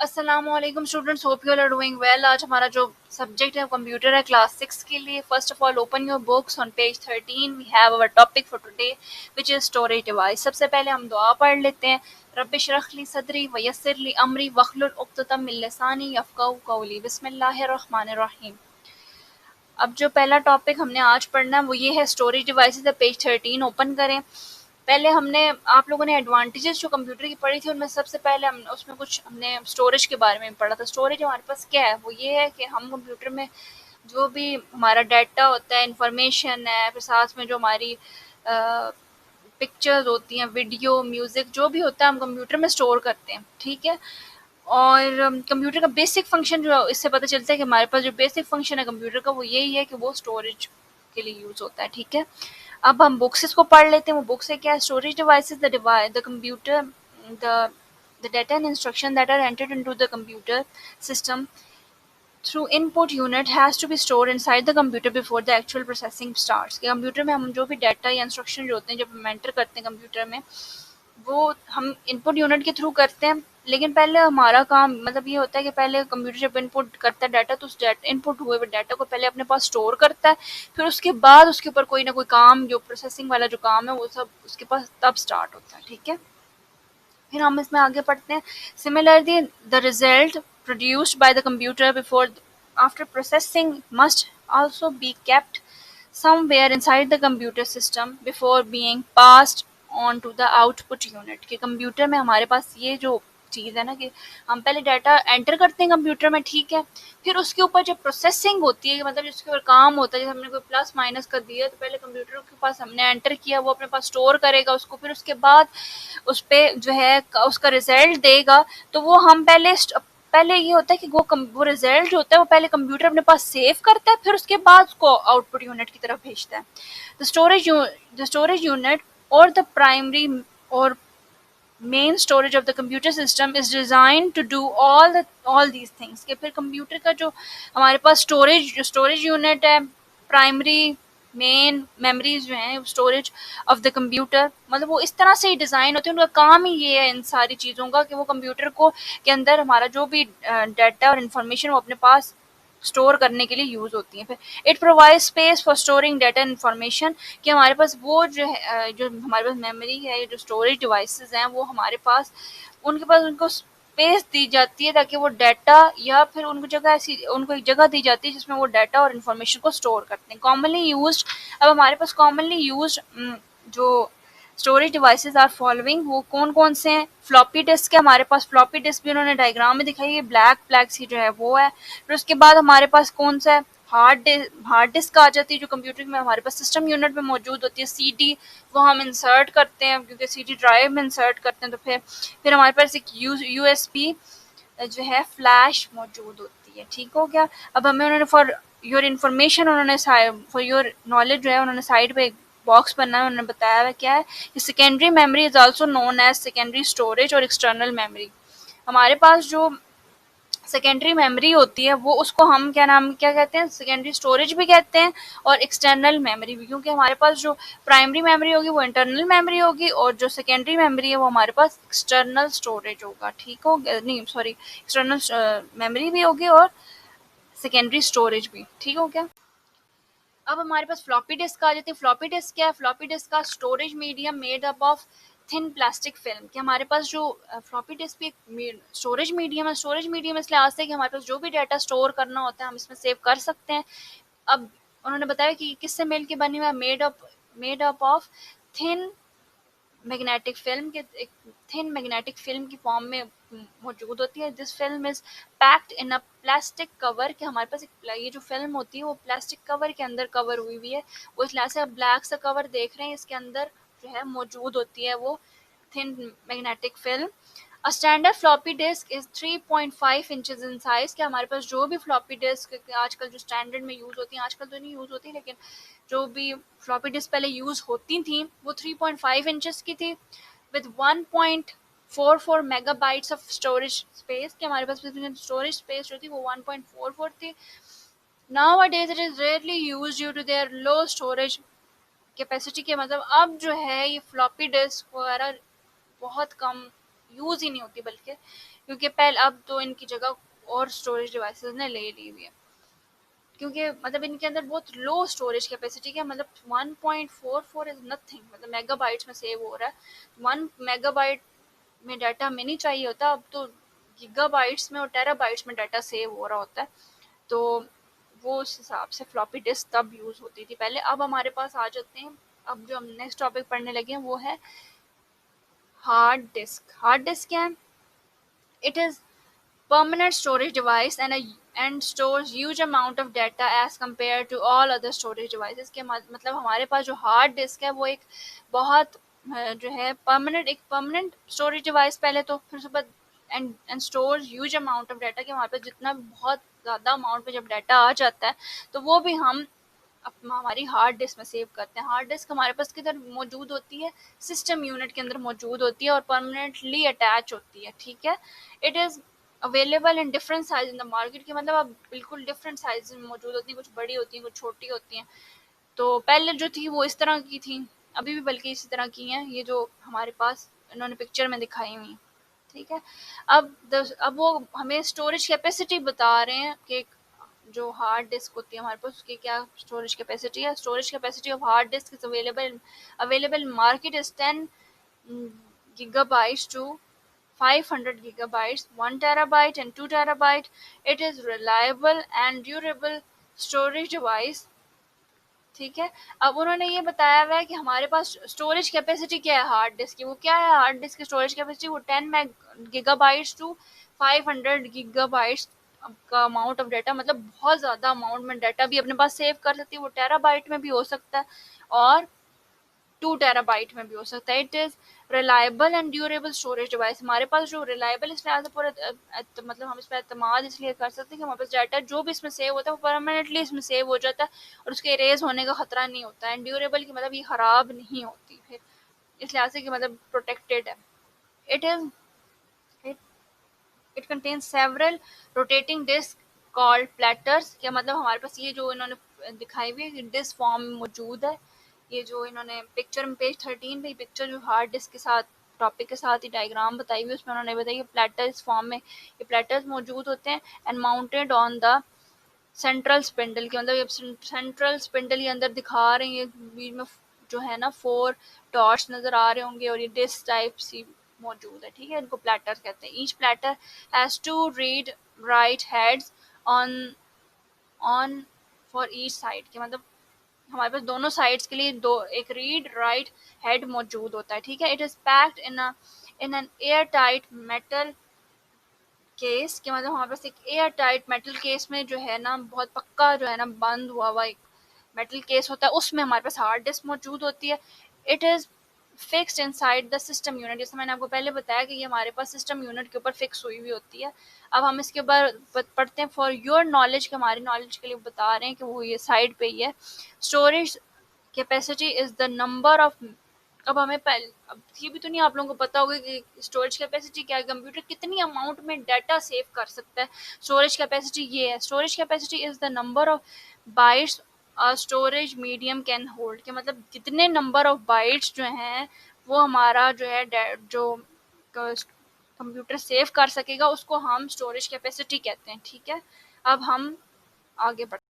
अस्सलामुअलैकुम students, hope you are doing well. आज हमारा जो सब्जेक्ट है कंप्यूटर है क्लास 6 के लिए। First of all open your books on page 13। We have our topic for today which is storage device. सबसे पहले हम दुआ पढ़ लेते हैं। रब्बि इश्रह ली सदरी व यस्सिर ली अमरी वहलुल उक़दतम मिन लिसानी यफ़क़हू क़ौली। बिस्मिल्लाहिर रहमानिर रहीम। अब जो पहला टॉपिक हमने आज पढ़ना है वो ये है स्टोरेज डिवाइसेस है। पेज 13 ओपन करें। पहले हमने आप लोगों ने एडवांटेजेस जो कंप्यूटर की पढ़ी थी उनमें सबसे पहले उसमें कुछ हमने स्टोरेज के बारे में पढ़ा था। स्टोरेज हमारे पास क्या है, वो ये है कि हम कंप्यूटर में जो भी हमारा डाटा होता है, इंफॉर्मेशन है, फिर साथ में जो हमारी पिक्चर्स होती हैं, वीडियो, म्यूज़िक, जो भी होता है हम कंप्यूटर में स्टोर करते हैं। ठीक है। और कंप्यूटर का बेसिक फंक्शन जो इससे पता चलता है कि हमारे पास जो बेसिक फंक्शन है कंप्यूटर का वो यही है कि वो स्टोरेज के लिए यूज़ होता है। ठीक है। अब हम बुक्स इसको पढ़ लेते हैं। वो बुक्स है क्या? Storage devices the computer the data and instruction that are entered into the computer system through input unit has to be stored inside the computer before the actual processing starts. कि computer में हम जो भी data या instruction जो होते हैं जब हम एंटर करते हैं कंप्यूटर में, वो हम इनपुट यूनिट के थ्रू करते हैं। लेकिन पहले हमारा काम मतलब ये होता है कि पहले कंप्यूटर जब इनपुट करता है डाटा, तो उस इनपुट हुए हुए डाटा को पहले अपने पास स्टोर करता है। फिर उसके बाद उसके ऊपर कोई ना कोई काम, जो प्रोसेसिंग वाला जो काम है वो सब उसके पास तब स्टार्ट होता है। ठीक है। फिर हम इसमें आगे पढ़ते हैं। Similarly the result produced by the computer before after processing must also be kept somewhere inside the computer system before being passed on to the output unit। कि कंप्यूटर में हमारे पास ये जो चीज़ है ना कि हम पहले डाटा एंटर करते हैं कंप्यूटर में, ठीक है। फिर उसके ऊपर जब प्रोसेसिंग होती है, मतलब जिसके ऊपर काम होता है, जैसे हमने कोई प्लस माइनस कर दिया तो पहले कंप्यूटर के पास हमने एंटर किया, वो अपने पास स्टोर करेगा उसको, फिर उसके बाद उस पर जो है उसका रिजल्ट देगा। तो वो हम पहले ये होता है कि वो रिजल्ट जो होता है वो पहले कंप्यूटर अपने पास सेव करता है, फिर उसके बाद उसको आउटपुट यूनिट की तरफ भेजता है। द स्टोरेज यूनिट और द प्राइमरी और main storage of the computer system is design to do all these things. कि फिर कंप्यूटर का जो हमारे पास स्टोरेज यूनिट है, प्राइमरी, मेन, मेमोरीज जो हैं, स्टोरेज ऑफ द कंप्यूटर, मतलब वो इस तरह से ही डिज़ाइन होते हैं। उनका काम ही ये है इन सारी चीज़ों का कि वो कंप्यूटर को के अंदर हमारा जो भी डाटा और इंफॉर्मेशन वो अपने पास स्टोर करने के लिए यूज़ होती हैं। फिर it provide space for storing data and information. कि हमारे पास वो जो है जो हमारे पास मेमोरी है, जो स्टोरेज डिवाइसेस हैं, वो हमारे पास उनको स्पेस दी जाती है ताकि वो डाटा, या फिर उनको एक जगह दी जाती है जिसमें वो डाटा और इन्फॉर्मेशन को स्टोर करते हैं। कॉमनली यूज्ड, अब हमारे पास कॉमनली यूज्ड जो स्टोरेज डिवाइसेस आर फॉलोइंग, वो कौन कौन से हैं? फ्लॉपी डिस्क है हमारे पास। फ्लॉपी डिस्क भी उन्होंने डायग्राम में दिखाई है, ब्लैक सी जो है वो है। फिर उसके बाद हमारे पास कौन सा है? हार्ड डिस्क आ जाती है जो कंप्यूटर में हमारे पास सिस्टम यूनिट में मौजूद होती है। सीडी वो हम इंसर्ट करते हैं, क्योंकि सीडी ड्राइव में इंसर्ट करते हैं। तो फिर हमारे पास एक यूएसबी जो है फ्लैश मौजूद होती है। ठीक हो गया। अब हमें उन्होंने फॉर योर इन्फॉर्मेशन, उन्होंने फॉर योर नॉलेज जो है उन्होंने साइड पे एक बॉक्स बनना है, उन्होंने बताया हुआ क्या है कि secondary memory is also known as secondary storage और एक्सटर्नल मेमोरी। हमारे पास जो सेकेंडरी मेमोरी होती है वो उसको हम क्या कहते हैं? सेकेंडरी स्टोरेज भी कहते हैं और एक्सटर्नल मेमोरी भी। क्योंकि हमारे पास जो प्राइमरी मेमोरी होगी वो इंटरनल मेमोरी होगी, और जो सेकेंडरी मेमोरी है वो हमारे पास एक्सटर्नल स्टोरेज होगा। ठीक हो गया? नहीं सॉरी, एक्सटर्नल मेमोरी भी होगी और सेकेंडरी स्टोरेज भी। ठीक हो गया। अब हमारे पास फ्लॉपी डिस्क आ जाती है। फ्लॉपी डिस्क क्या है? फ्लॉपी डिस्क का storage medium made up of thin plastic film. कि हमारे पास जो फ्लॉपी डिस्क भी एक स्टोरेज मीडियम है। स्टोरेज मीडियम इसलिए आज से कि हमारे पास जो भी डाटा स्टोर करना होता है हम इसमें सेव कर सकते हैं। अब उन्होंने बताया कि किससे मिल के बनी हुआ है? Made up of thin magnetic film. के एक थिन मैग्नेटिक फिल्म की फॉर्म में मौजूद होती है। This film is packed in a plastic cover. कि हमारे पास ये जो फिल्म होती है वो प्लास्टिक कवर के अंदर कवर हुई हुई है। वो इस लिहाज से ब्लैक सा कवर देख रहे हैं, इसके अंदर जो है मौजूद होती है वो thin magnetic film. A standard floppy disk is 3.5 inches in size. कि हमारे पास जो भी फ्लॉपी डिस्क आजकल जो स्टैंडर्ड में यूज होती हैं, आजकल तो नहीं यूज होती, लेकिन जो भी फ्लॉपी डिस्क पहले यूज होती थी वो 3.5 इंचेस की थी, with 1.44 megabytes of storage space. कि हमारे पास स्टोरेज स्पेस जो थी वो 1.44 थी। Nowadays it is rarely used due to their low storage capacity. के मतलब अब जो है ये फ्लॉपी डिस्क वगैरह बहुत कम यूज़ ही नहीं होती, बल्कि क्योंकि पहले अब तो इनकी जगह और स्टोरेज डिवाइसेस ने ले ली हुई है, क्योंकि मतलब इनके अंदर बहुत लो स्टोरेज कैपेसिटी है, मतलब 1.44 इज नथिंग, मतलब मेगाबाइट्स में सेव हो रहा है। 1 मेगाबाइट में डाटा हमें नहीं चाहिए होता, अब तो गीगाबाइट्स में और टेराबाइट्स में डाटा सेव हो रहा होता है। तो वो उस हिसाब से फ्लॉपी डिस्क तब यूज़ होती थी पहले। अब हमारे पास आ जाते हैं, अब जो हम नेक्स्ट टॉपिक पढ़ने लगे हैं वो है हार्ड डिस्क। हार्ड डिस्क क्या है? It is permanent storage device and stores huge amount of data as compared to all other storage devices। के मतलब हमारे पास जो हार्ड डिस्क है वो एक बहुत जो है परमानेंट स्टोरेज डिवाइस पहले, तो फिर उसके बाद and stores huge amount of data, कि हमारे पास जितना भी बहुत ज़्यादा अमाउंट में जब डाटा आ जाता है तो वो भी हम हमारी हार्ड डिस्क में सेव करते हैं। हार्ड डिस्क हमारे पास किधर मौजूद होती है? सिस्टम यूनिट के अंदर मौजूद होती है और परमानेंटली अटैच होती है, ठीक है। It is available in different size in the market, की मतलब अब बिल्कुल डिफरेंट साइज में मौजूद होती है, कुछ बड़ी होती हैं, कुछ छोटी होती हैं। तो पहले जो थी वो इस तरह की थी, अभी भी बल्कि इसी तरह की हैं, ये जो हमारे पास इन्होंने पिक्चर में दिखाई हुई, ठीक है। अब वो हमें स्टोरेज कैपेसिटी बता रहे हैं कि जो हार्ड डिस्क होती है हमारे पास उसकी क्या स्टोरेज कैपेसिटी है। Storage capacity of hard disk is available market is 10 gigabytes to 500 gigabytes, 1 terabyte and 2 terabyte. It is reliable and durable storage device, ठीक है। अब उन्होंने ये बताया हुआ है कि हमारे पास स्टोरेज कैपेसिटी क्या है हार्ड डिस्क की, वो क्या है हार्ड डिस्क की स्टोरेज कैपेसिटी? वो 10 गीगाबाइट्स टू 500 गीगाबाइट्स का अमाउंट ऑफ डाटा, मतलब बहुत ज़्यादा अमाउंट में डाटा भी अपने पास सेव कर सकती है। वो टेराबाइट में भी हो सकता है और 2 टेराबाइट में भी हो सकता है। It is reliable and durable storage device. हमारे पास जो रिलायबल इस लिहाज से पूरा मतलब हम इस पर एतमाद इसलिए कर सकते हैं कि हमारे पास डाटा जो भी इसमें सेव होता है वो परमानेंटली इसमें सेव हो जाता है और उसके इरेज होने का खतरा नहीं होता है। एंड ड्यूरेबल की मतलब ये ख़राब नहीं होती फिर, इस लिहाज से कि मतलब प्रोटेक्टेड है। It is it contains several rotating disk called platters. क्या मतलब हमारे पास ये जो इन्होंने दिखाई हुई है डिस्क फॉर्म में मौजूद है, ये जो इन्होंने पिक्चर में पेज 13 पे पिक्चर जो हार्ड डिस्क के साथ टॉपिक के साथ ही डायग्राम बताई हुई उसमें उन्होंने बताया कि प्लेटर्स फॉर्म में ये प्लेटर्स मौजूद होते हैं and mounted on the central spindle, के मतलब सेंट्रल स्पिंडल ये अंदर दिखा रहे हैं, ये बीच में जो है ना 4 डॉट्स नजर आ रहे होंगे और ये डिस्क टाइप सी मौजूद है, ठीक है। इनको प्लेटर कहते हैं। Each platter has two read write heads on on for each side, के मतलब हमारे पास दोनों साइड्स के लिए दो एक रीड राइट हेड मौजूद होता है, ठीक है। It is packed in an air tight metal case, के मतलब हमारे पास एक एयर टाइट मेटल केस में जो है ना बहुत पक्का जो है ना बंद हुआ हुआ एक मेटल केस होता है, उसमें हमारे पास हार्ड डिस्क मौजूद होती है। It is fixed inside the system unit, जैसे मैंने आपको पहले बताया कि ये हमारे पास सिस्टम यूनिट के ऊपर फिक्स हुई हुई होती है। अब हम इसके ऊपर पढ़ते हैं फॉर योर नॉलेज, के हमारी नॉलेज के लिए बता रहे हैं कि वो ये साइड पे ही है। Storage capacity is the number of, अब हमें पहले अब ये भी तो नहीं आप लोगों को पता होगा कि स्टोरेज कैपेसिटी क्या है, कंप्यूटर कितनी अमाउंट में डाटा सेव कर सकता है। स्टोरेज कैपेसिटी ये है, storage capacity is the number of bytes storage medium can hold, के मतलब जितने नंबर ऑफ बाइट्स जो हैं वो हमारा जो है जो कंप्यूटर सेव कर सकेगा उसको हम स्टोरेज कैपेसिटी कहते हैं, ठीक है। अब हम आगे बढ़ते हैं।